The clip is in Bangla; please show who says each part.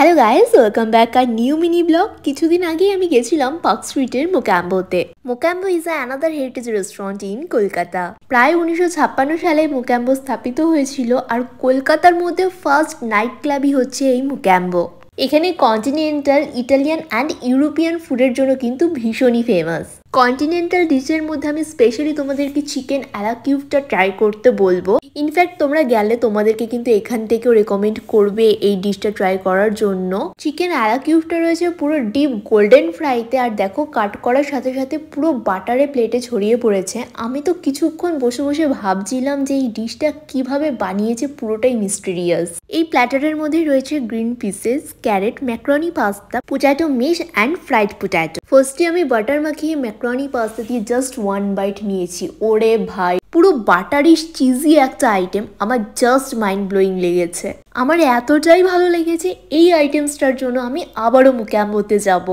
Speaker 1: Hello guys, welcome back our new mini blog. কিছুদিন আগেই আমি গেছিলাম পার্ক স্ট্রিটের মোক্যাম্বোতে। Mocambo is another heritage restaurant in Kolkata. প্রায় 1956 সালে মোক্যাম্বো স্থাপিত হয়েছিল, আর কলকাতার মধ্যে ফার্স্ট নাইট ক্লাবই হচ্ছে এই মোক্যাম্বো। এখানে কন্টিনেন্টাল, ইটালিয়ান অ্যান্ড ইউরোপিয়ান ফুডের জন্য কিন্তু ভীষণই ফেমাস। কন্টিনেন্টাল ডিশের মধ্যে আমি স্পেশালি তোমাদেরকে চিকেন অ্যালা কিউবটা ট্রাই করতে বলবো। ইনফ্যাক্ট তোমরা গেলে তোমাদেরকে কিন্তু এখান থেকেও রেকমেন্ড করবে এই ডিশটা ট্রাই করার জন্য। চিকেন অ্যালা কিউবটা রয়েছে পুরো ডিপ গোল্ডেন ফ্রাইতে, আর দেখো কাট করার সাথে সাথে পুরো বাটারে প্লেটে ছড়িয়ে পড়েছে। আমি তো কিছুক্ষণ বসে বসে ভাবছিলাম যে এই ডিশটা কিভাবে বানিয়েছে, পুরোটাই মিস্টেরিয়াস। এই প্ল্যাটারের মধ্যে রয়েছে green pieces, carrot, macaroni pasta, potato mash and fried potato. ফার্স্টে আমি বাটার মাখিয়ে ম্যাকারনি পাস্তা দিয়ে জাস্ট ওয়ান বাইট নিয়েছি। ওরে ভাই, পুরো বাটারি চিজি একটা আইটেম, আমার জাস্ট মাইন্ড ব্লোয়িং লেগেছে। আমার এতটাই ভালো লেগেছে, এই আইটেমসটার জন্য আমি আবারও মোক্যাম্বোতে যাব।